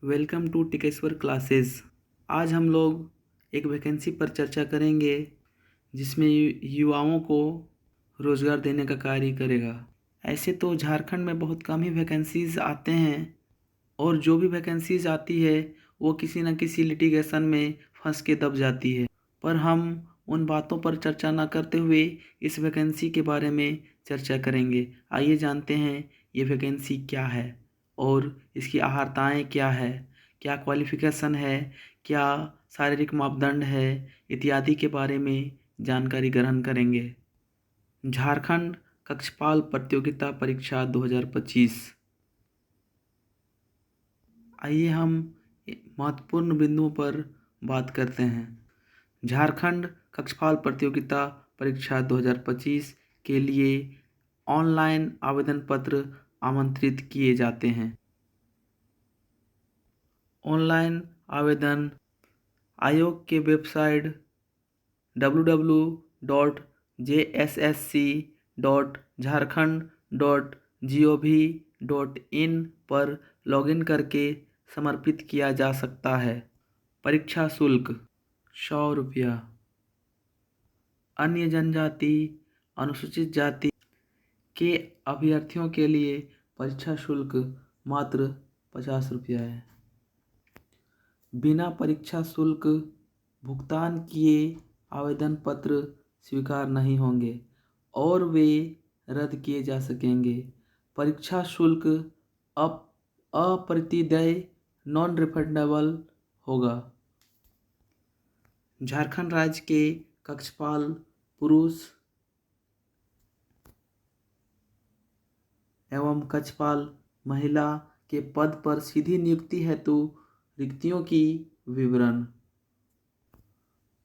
Welcome to Tikeshwar classes. आज हम लोग एक वैकेंसी पर चर्चा करेंगे जिसमें युवाओं को रोज़गार देने का कार्य करेगा। ऐसे तो झारखंड में बहुत कम ही वैकेंसीज़ आते हैं और जो भी वैकेंसीज़ आती है वो किसी न किसी लिटिगेशन में फंस के दब जाती है। पर हम उन बातों पर चर्चा न करते हुए इस वैकेंसी के बारे में चर्चा करेंगे। आइए जानते हैं ये वैकेंसी क्या है और इसकी अहर्ताएँ क्या है, क्या क्वालिफ़िकेशन है, क्या शारीरिक मापदंड है इत्यादि के बारे में जानकारी ग्रहण करेंगे। झारखंड कक्षपाल प्रतियोगिता परीक्षा 2025। आइए हम महत्वपूर्ण बिंदुओं पर बात करते हैं। झारखंड कक्षपाल प्रतियोगिता परीक्षा 2025 के लिए ऑनलाइन आवेदन पत्र आमंत्रित किए जाते हैं। ऑनलाइन आवेदन आयोग के वेबसाइट www.jssc.jharkhand.gov.in पर लॉगिन करके समर्पित किया जा सकता है। परीक्षा शुल्क 100 रुपया। अन्य जनजाति अनुसूचित जाति के अभ्यर्थियों के लिए परीक्षा शुल्क मात्र 50 रुपया है। बिना परीक्षा शुल्क भुगतान किए आवेदन पत्र स्वीकार नहीं होंगे और वे रद्द किए जा सकेंगे। परीक्षा शुल्क अप्रतिदेय नॉन रिफंडेबल होगा। झारखंड राज्य के कक्षपाल पुरुष एवं कक्षपाल महिला के पद पर सीधी नियुक्ति हेतु रिक्तियों की विवरण।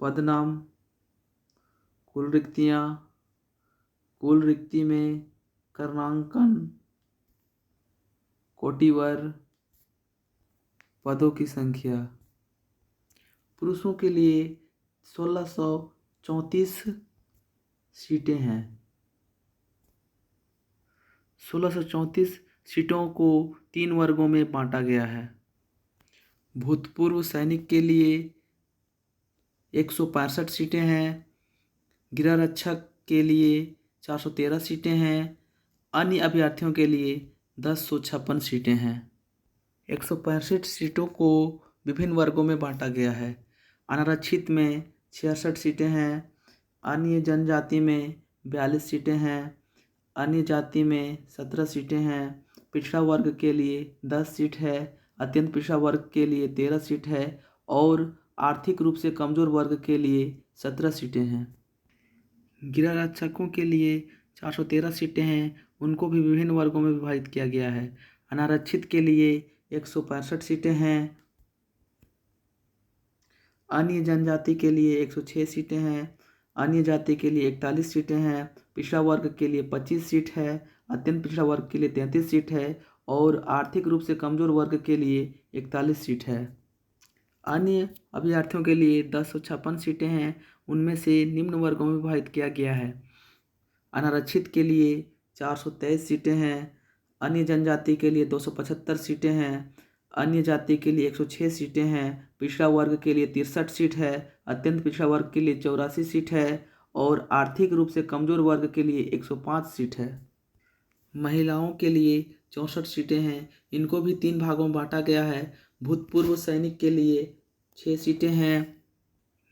पद नाम, कुल रिक्तियाँ, कुल रिक्ति में क्रमांकन, कोटिवर, पदों की संख्या। पुरुषों के लिए 1634 सीटें हैं। 1634 सीटों को 3 वर्गों में बांटा गया है। भूतपूर्व सैनिक के लिए 165 सीटें हैं। गृह रक्षक के लिए 413 सीटें हैं। अन्य अभ्यर्थियों के लिए 1056 सीटें हैं। 165 सीटों को विभिन्न वर्गों में बांटा गया है। अनारक्षित में 66 सीटें हैं। अन्य जनजाति में 42 सीटें हैं। अन्य जाति में 17 सीटें हैं। पिछड़ा वर्ग के लिए 10 सीट है। अत्यंत पिछड़ा वर्ग के लिए 13 सीट है और आर्थिक रूप से कमजोर वर्ग के लिए 17 सीटें हैं। गृह रक्षकों के लिए 413 सीटें हैं, उनको भी विभिन्न वर्गों में विभाजित किया गया है। अनारक्षित के लिए 165 सीटें हैं। अन्य जनजाति के लिए 106 सीटें हैं। अन्य जाति के लिए 41 सीटें हैं। पिछड़ा वर्ग के लिए 25 सीट है। अत्यंत पिछड़ा वर्ग के लिए 33 सीट है और आर्थिक रूप से कमजोर वर्ग के लिए 41 सीट है। अन्य अभ्यर्थियों के लिए 1056 सीटें हैं, उनमें से निम्न वर्गों में विभाजित किया गया है। अनारक्षित के लिए 423 सीटें हैं। अन्य जनजाति के लिए 275 सीटें हैं। अन्य जाति के लिए 106 सीटें हैं। पिछड़ा वर्ग के लिए 63 सीट है। अत्यंत पिछड़ा वर्ग के लिए 84 सीट है और आर्थिक रूप से कमजोर वर्ग के लिए 105 सीट है। महिलाओं के लिए 64 सीटें हैं, इनको भी 3 भागों में बांटा गया है। भूतपूर्व सैनिक के लिए 6 सीटें हैं।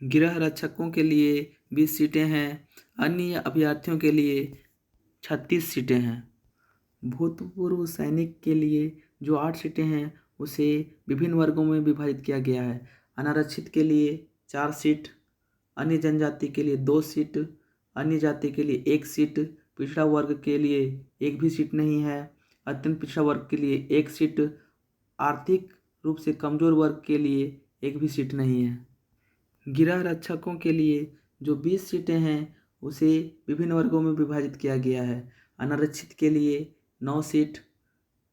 गृह रक्षकों के लिए 20 सीटें हैं। अन्य अभ्यर्थियों के लिए 36 सीटें हैं। भूतपूर्व सैनिक के लिए जो 8 सीटें हैं उसे विभिन्न वर्गों में विभाजित किया गया है। अनारक्षित के लिए 4 सीट, अन्य जनजाति के लिए 2 सीट, अन्य जाति के लिए 1 सीट, पिछड़ा वर्ग के लिए 1 भी सीट नहीं है, अत्यंत पिछड़ा वर्ग के लिए 1 सीट, आर्थिक रूप से कमजोर वर्ग के लिए 1 भी सीट नहीं है। गृह रक्षकों के लिए जो 20 सीटें हैं उसे विभिन्न वर्गों में विभाजित किया गया है। अनारक्षित के लिए 9 सीट,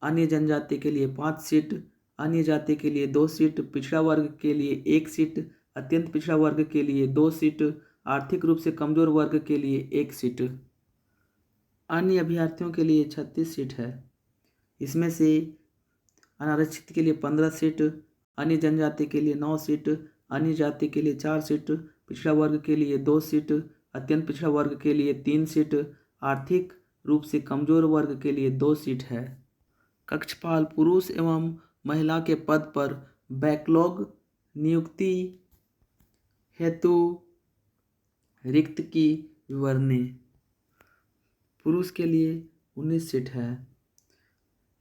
अन्य जनजाति के लिए 5 सीट, अन्य जाति के लिए 2 सीट, पिछड़ा वर्ग के लिए 1 सीट, अत्यंत पिछड़ा वर्ग के लिए 2 सीट, आर्थिक रूप से कमजोर वर्ग के लिए 1 सीट। अन्य अभ्यर्थियों के लिए 36 सीट है। इसमें से अनारक्षित के लिए 15 सीट, अन्य जनजाति के लिए 9 सीट, अन्य जाति के लिए 4 सीट, पिछड़ा वर्ग के लिए 2 सीट, अत्यंत पिछड़ा वर्ग के लिए 3 सीट, आर्थिक रूप से कमजोर वर्ग के लिए 2 सीट है। कक्षपाल पुरुष एवं महिला के पद पर बैकलॉग नियुक्ति हेतु रिक्त की विवरणी। पुरुष के लिए 19 सीट है।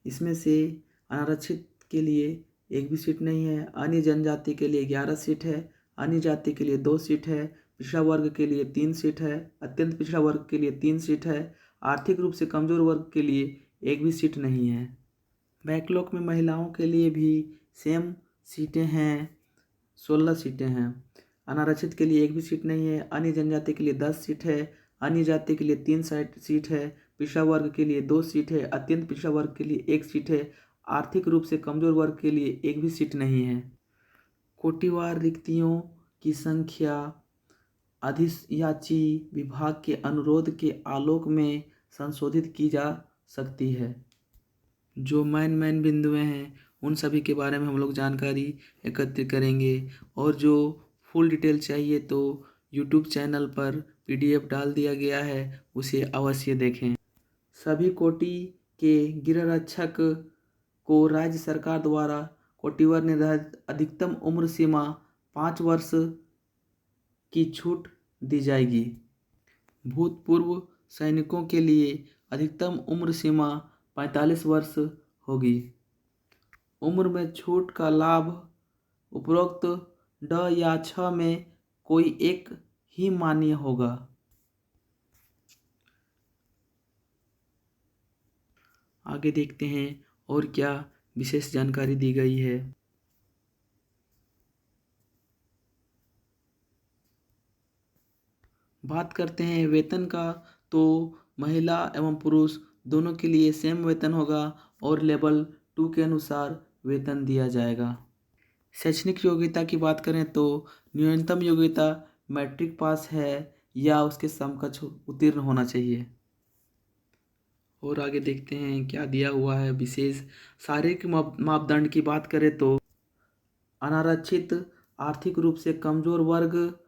इसमें से अनारक्षित के लिए एक भी सीट नहीं है। अन्य जनजाति के लिए 11 सीट है, अन्य जाति के लिए 2 सीट है, पिछड़ा वर्ग के लिए 3 सीट है, अत्यंत पिछड़ा वर्ग के लिए 3 सीट है, आर्थिक रूप से कमजोर वर्ग के लिए एक भी सीट नहीं है। बैकलॉग में महिलाओं के लिए भी सेम सीटें हैं, 16 सीटें हैं। अनारक्षित के लिए एक भी सीट नहीं है। अन्य जनजाति के लिए 10 सीट है, अन्य जाति के लिए 3 सीट है, पिछड़ा वर्ग के लिए 2 सीट है, अत्यंत पिछड़ा वर्ग के लिए 1 सीट है, आर्थिक रूप से कमजोर वर्ग के लिए एक भी सीट नहीं है। कोटिवार रिक्तियों की संख्या अधियाची विभाग के अनुरोध के आलोक में संशोधित की जा सकती है। जो मेन बिंदुएं हैं उन सभी के बारे में हम लोग जानकारी एकत्रित करेंगे, और जो फुल डिटेल चाहिए तो यूट्यूब चैनल पर PDF डाल दिया गया है, उसे अवश्य देखें। सभी कोटि के गिररक्षक को राज्य सरकार द्वारा कोटिवार निर्धारित अधिकतम उम्र सीमा 5 वर्ष की छूट दी जाएगी। भूतपूर्व सैनिकों के लिए अधिकतम उम्र सीमा 45 वर्ष होगी। उम्र में छूट का लाभ उपरोक्त ड या छ में कोई एक ही मान्य होगा। आगे देखते हैं और क्या विशेष जानकारी दी गई है। बात करते हैं वेतन का, तो महिला एवं पुरुष दोनों के लिए सेम वेतन होगा और लेवल 2 के अनुसार वेतन दिया जाएगा। शैक्षणिक योग्यता की बात करें तो न्यूनतम योग्यता मैट्रिक पास है या उसके समकक्ष उत्तीर्ण होना चाहिए। और आगे देखते हैं क्या दिया हुआ है विशेष। शारीरिक मापदंड की बात करें तो अनारक्षित, आर्थिक रूप से कमजोर वर्ग,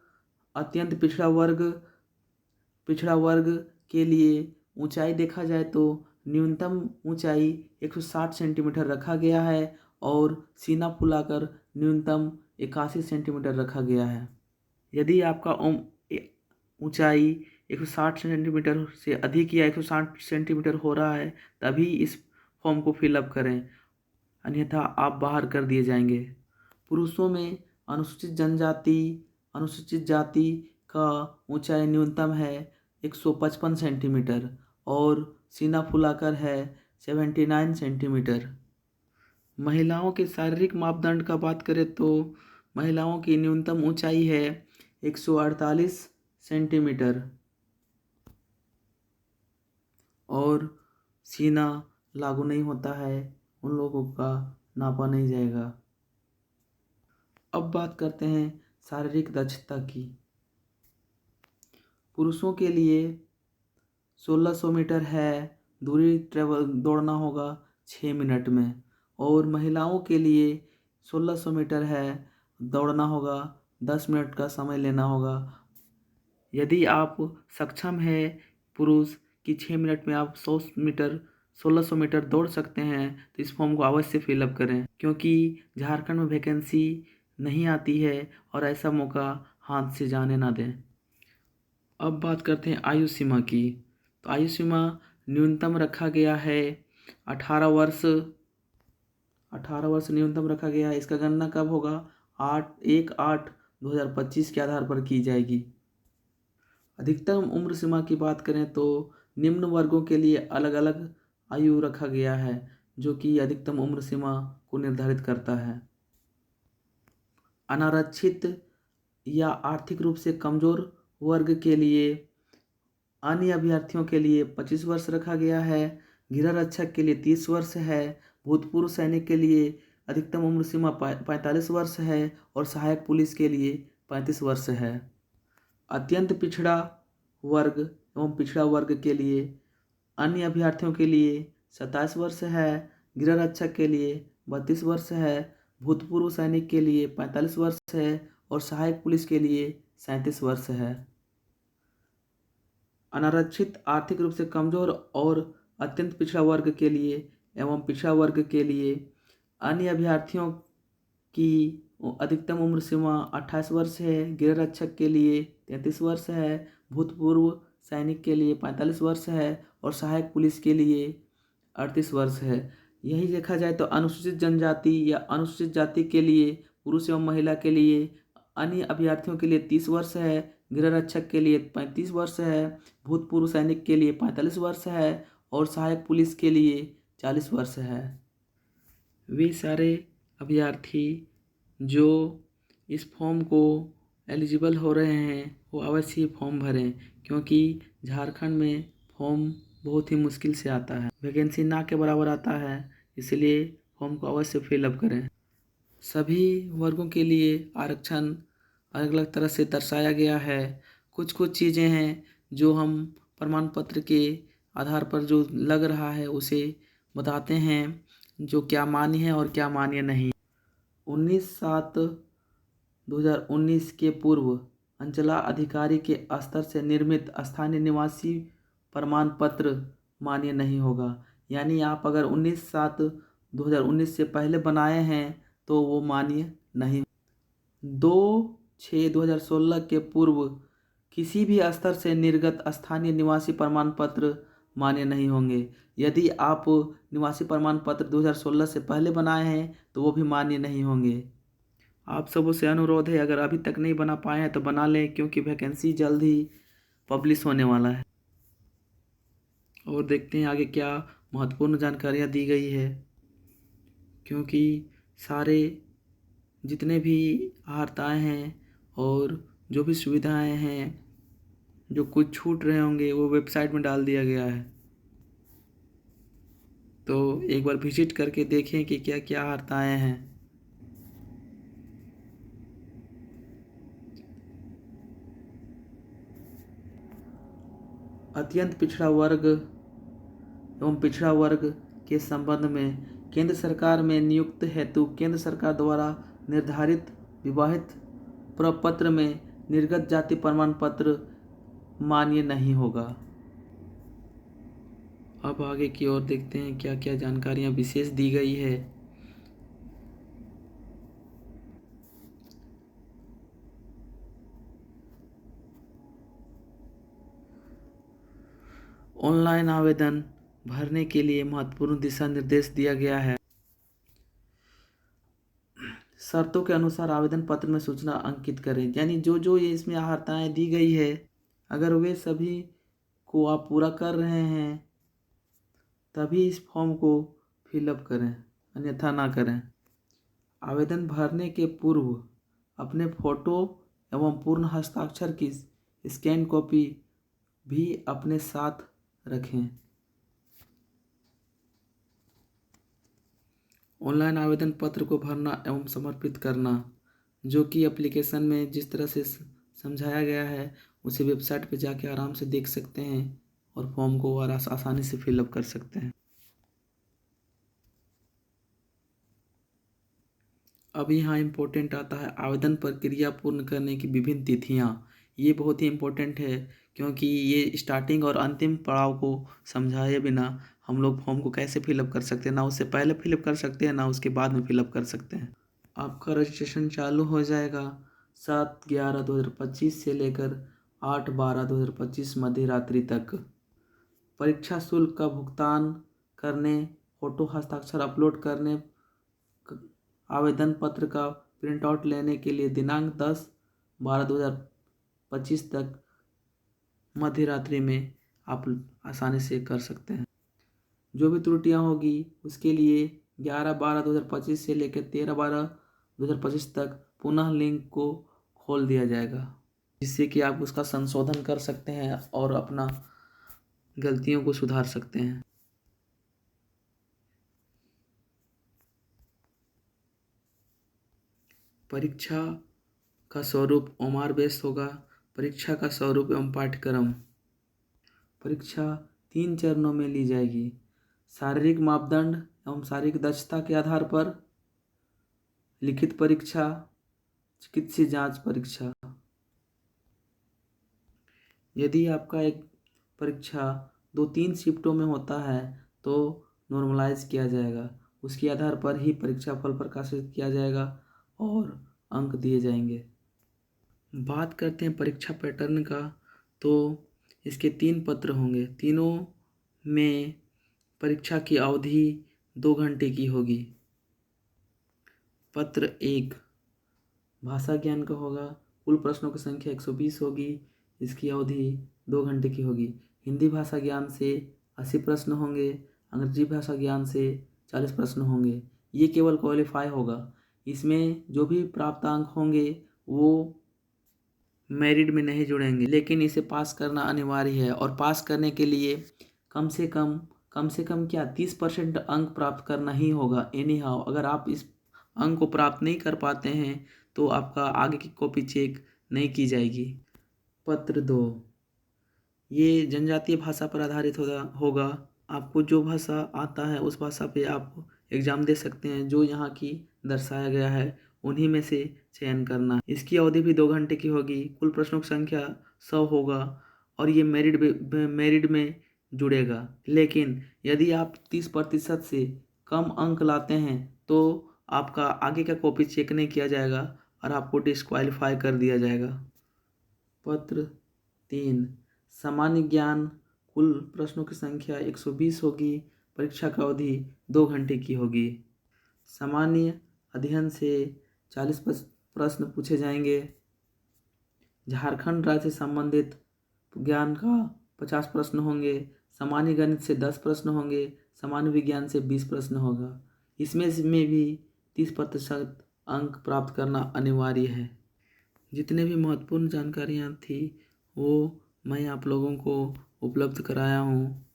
अत्यंत पिछड़ा वर्ग के लिए ऊंचाई देखा जाए तो न्यूनतम ऊंचाई 160 सेंटीमीटर रखा गया है और सीना फुलाकर न्यूनतम 81 सेंटीमीटर रखा गया है। यदि आपका ऊंचाई 160 सेंटीमीटर से अधिक या 160 सेंटीमीटर हो रहा है तभी इस फॉर्म को फिलअप करें, अन्यथा आप बाहर कर दिए जाएंगे। पुरुषों में अनुसूचित जाति का ऊंचाई न्यूनतम है 155 सेंटीमीटर और सीना फुलाकर है 79 सेंटीमीटर। महिलाओं के शारीरिक मापदंड का बात करें तो महिलाओं की न्यूनतम ऊंचाई है 148 सेंटीमीटर और सीना लागू नहीं होता है, उन लोगों का नापा नहीं जाएगा। अब बात करते हैं शारीरिक दक्षता की। पुरुषों के लिए 1600 मीटर है दूरी दौड़ना होगा 6 मिनट में, और महिलाओं के लिए 1600 मीटर है दौड़ना होगा 10 मिनट का समय लेना होगा। यदि आप सक्षम है पुरुष कि 6 मिनट में आप 1600 मीटर दौड़ सकते हैं तो इस फॉर्म को अवश्य फिलअप करें, क्योंकि झारखंड में वैकेंसी नहीं आती है और ऐसा मौका हाथ से जाने ना दें। अब बात करते हैं आयु सीमा की। तो आयु सीमा न्यूनतम रखा गया है 18 वर्ष न्यूनतम रखा गया है। इसका गणना कब होगा? 1/8/2025 के आधार पर की जाएगी। अधिकतम उम्र सीमा की बात करें तो निम्न वर्गों के लिए अलग अलग आयु रखा गया है जो कि अधिकतम उम्र सीमा को निर्धारित करता है। अनारक्षित या आर्थिक रूप से कमजोर वर्ग के लिए अन्य अभ्यर्थियों के लिए 25 वर्ष रखा गया है। गिररक्षक के लिए 30 वर्ष है। भूतपूर्व सैनिक के लिए अधिकतम उम्र सीमा 45 वर्ष है और सहायक पुलिस के लिए 35 वर्ष है। अत्यंत पिछड़ा वर्ग एवं पिछड़ा वर्ग के लिए अन्य अभ्यर्थियों के लिए 27 वर्ष है। गिररक्षक के लिए 32 वर्ष है, भूतपूर्व सैनिक के लिए 45 वर्ष है और सहायक पुलिस के लिए 37 वर्ष है। अनारक्षित आर्थिक रूप से कमजोर और अत्यंत पिछड़ा वर्ग के लिए एवं पिछड़ा वर्ग के लिए अन्य अभ्यर्थियों की अधिकतम उम्र सीमा 28 वर्ष है। गृह रक्षक के लिए 33 वर्ष है, भूतपूर्व सैनिक के लिए 45 वर्ष है और सहायक पुलिस के लिए 38 वर्ष है। यही देखा जाए तो अनुसूचित जनजाति या अनुसूचित जाति के लिए पुरुष एवं महिला के लिए अन्य अभ्यर्थियों के लिए 30 वर्ष है, गृह रक्षक के लिए 35 वर्ष है, भूतपूर्व सैनिक के लिए 45 वर्ष है और सहायक पुलिस के लिए 40 वर्ष है। वे सारे अभ्यर्थी जो इस फॉर्म को एलिजिबल हो रहे हैं वो अवश्य ही फॉर्म भरें, क्योंकि झारखंड में फॉर्म बहुत ही मुश्किल से आता है, वैकेंसी ना के बराबर आता है, इसलिए फॉर्म को अवश्य फिलअप करें। सभी वर्गों के लिए आरक्षण अलग अलग तरह से दर्शाया गया है। कुछ कुछ चीज़ें हैं जो हम प्रमाण पत्र के आधार पर जो लग रहा है उसे बताते हैं, जो क्या मान्य है और क्या मान्य नहीं। 19/7/2019 के पूर्व अंचला अधिकारी के स्तर से निर्मित स्थानीय निवासी प्रमाण पत्र मान्य नहीं होगा। यानी आप अगर 19/7/2019 से पहले बनाए हैं तो वो मान्य नहीं। 2/6/2016 के पूर्व किसी भी स्तर से निर्गत स्थानीय निवासी प्रमाण पत्र मान्य नहीं होंगे। यदि आप निवासी प्रमाण पत्र 2016 से पहले बनाए हैं तो वो भी मान्य नहीं होंगे। आप सबों से अनुरोध है, अगर अभी तक नहीं बना पाए हैं तो बना लें, क्योंकि वैकेंसी जल्द ही पब्लिश होने वाला है। और देखते हैं आगे क्या महत्वपूर्ण जानकारियाँ दी गई है, क्योंकि सारे जितने भी आहारताएँ हैं और जो भी सुविधाएँ हैं जो कुछ छूट रहे होंगे वो वेबसाइट में डाल दिया गया है, तो एक बार विजिट करके देखें कि क्या क्या आहारताएँ हैं। अत्यंत पिछड़ा वर्ग एवं पिछड़ा वर्ग के संबंध में केंद्र सरकार में नियुक्त हेतु केंद्र सरकार द्वारा निर्धारित विवाहित प्रपत्र में निर्गत जाति प्रमाण पत्र मान्य नहीं होगा। अब आगे की ओर देखते हैं क्या क्या जानकारियां विशेष दी गई है। ऑनलाइन आवेदन भरने के लिए महत्वपूर्ण दिशा निर्देश दिया गया है। शर्तों के अनुसार आवेदन पत्र में सूचना अंकित करें। यानी जो जो ये इसमें आहारताएँ दी गई है, अगर वे सभी को आप पूरा कर रहे हैं तभी इस फॉर्म को फिलअप करें, अन्यथा ना करें। आवेदन भरने के पूर्व अपने फ़ोटो एवं पूर्ण हस्ताक्षर की स्कैन कॉपी भी अपने साथ रखें। ऑनलाइन आवेदन पत्र को भरना एवं समर्पित करना, जो कि एप्लीकेशन में जिस तरह से समझाया गया है उसे वेबसाइट पर जाके आराम से देख सकते हैं और फॉर्म को आसानी से फिलअप कर सकते हैं। अब यहाँ इम्पोर्टेंट आता है आवेदन प्रक्रिया पूर्ण करने की विभिन्न तिथियाँ। ये बहुत ही इम्पोर्टेंट है, क्योंकि ये स्टार्टिंग और अंतिम पड़ाव को समझाए बिना हम लोग फॉर्म को कैसे फिलअप कर सकते हैं, ना उससे पहले फिलअप कर सकते हैं ना उसके बाद में फिलअप कर सकते हैं। आपका रजिस्ट्रेशन चालू हो जाएगा 7/11/2025 से लेकर 8/12/2025 मध्य रात्रि तक। परीक्षा शुल्क का भुगतान करने, फोटो हस्ताक्षर अपलोड करने, आवेदन पत्र का प्रिंट आउट लेने के लिए दिनांक 10/12/2025 तक मध्य रात्रि में आप आसानी से कर सकते हैं। जो भी त्रुटियां होगी उसके लिए 11/12/2025 से लेकर 13/12/2025 तक पुनः लिंक को खोल दिया जाएगा, जिससे कि आप उसका संशोधन कर सकते हैं और अपना गलतियों को सुधार सकते हैं। परीक्षा का स्वरूप ओमार बेस्ड होगा। परीक्षा का स्वरूप एवं पाठ्यक्रम। परीक्षा 3 चरणों में ली जाएगी। शारीरिक मापदंड एवं शारीरिक दक्षता के आधार पर लिखित परीक्षा, चिकित्सीय जांच परीक्षा। यदि आपका एक परीक्षा 2-3 शिफ्टों में होता है तो नॉर्मलाइज किया जाएगा, उसके आधार पर ही परीक्षा फल प्रकाशित किया जाएगा और अंक दिए जाएंगे। बात करते हैं परीक्षा पैटर्न का, तो इसके 3 पत्र होंगे। तीनों में परीक्षा की अवधि 2 घंटे की होगी। पत्र 1 भाषा ज्ञान का होगा। कुल प्रश्नों की संख्या 120 होगी। इसकी अवधि 2 घंटे की होगी। हिंदी भाषा ज्ञान से 80 प्रश्न होंगे। अंग्रेजी भाषा ज्ञान से 40 प्रश्न होंगे। ये केवल क्वालिफाई होगा। इसमें जो भी प्राप्त अंक होंगे वो मेरिट में नहीं जुड़ेंगे, लेकिन इसे पास करना अनिवार्य है। और पास करने के लिए कम से कम क्या 30% अंक प्राप्त करना ही होगा। एनी हाउ अगर आप इस अंक को प्राप्त नहीं कर पाते हैं तो आपका आगे की कॉपी चेक नहीं की जाएगी। पत्र 2 ये जनजातीय भाषा पर आधारित होगा। आपको जो भाषा आता है उस भाषा पे आप एग्ज़ाम दे सकते हैं। जो यहाँ की दर्शाया गया है उन्हीं में से चयन करना। इसकी अवधि भी 2 घंटे की होगी। कुल प्रश्नों की संख्या 100 होगा और ये मेरिट में जुड़ेगा। लेकिन यदि आप 30% से कम अंक लाते हैं तो आपका आगे का कॉपी चेक नहीं किया जाएगा और आपको डिस्क्वालीफाई कर दिया जाएगा। पत्र 3 सामान्य ज्ञान। कुल प्रश्नों की संख्या 120 होगी। परीक्षा का अवधि 2 घंटे की होगी। सामान्य अध्ययन से 40 प्रश्न पूछे जाएंगे। झारखंड राज्य से संबंधित ज्ञान का 50 प्रश्न होंगे। सामान्य गणित से 10 प्रश्न होंगे। सामान्य विज्ञान से 20 प्रश्न होगा। इसमें भी 30% अंक प्राप्त करना अनिवार्य है। जितने भी महत्वपूर्ण जानकारियाँ थी वो मैं आप लोगों को उपलब्ध कराया हूँ।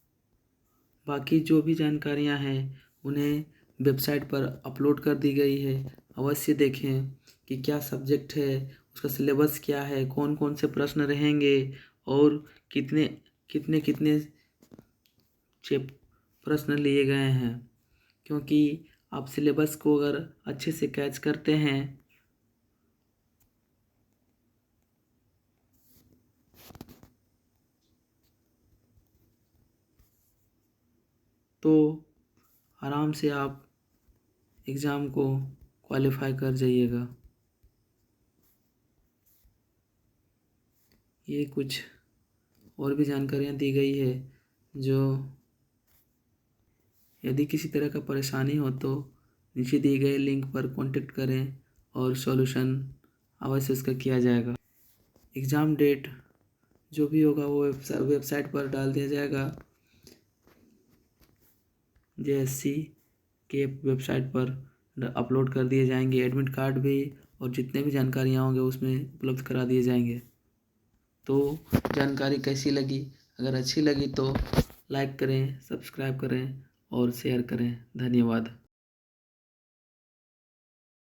बाकी जो भी जानकारियाँ हैं उन्हें वेबसाइट पर अपलोड कर दी गई है। अवश्य देखें कि क्या सब्जेक्ट है, उसका सिलेबस क्या है, कौन कौन से प्रश्न रहेंगे और कितने कितने कितने प्रश्न लिए गए हैं। क्योंकि आप सिलेबस को अगर अच्छे से कैच करते हैं तो आराम से आप एग्ज़ाम को क्वालिफाई कर जाइएगा। ये कुछ और भी जानकारियाँ दी गई है जो यदि किसी तरह का परेशानी हो तो नीचे दिए गए लिंक पर कांटेक्ट करें और सॉल्यूशन अवश्य उसका किया जाएगा। एग्ज़ाम डेट जो भी होगा वो वेबसाइट पर डाल दिया जाएगा। JSC के वेबसाइट पर अपलोड कर दिए जाएंगे। एडमिट कार्ड भी और जितने भी जानकारियाँ होंगे उसमें उपलब्ध करा दिए जाएंगे। तो जानकारी कैसी लगी? अगर अच्छी लगी तो लाइक करें, सब्सक्राइब करें और शेयर करें। धन्यवाद।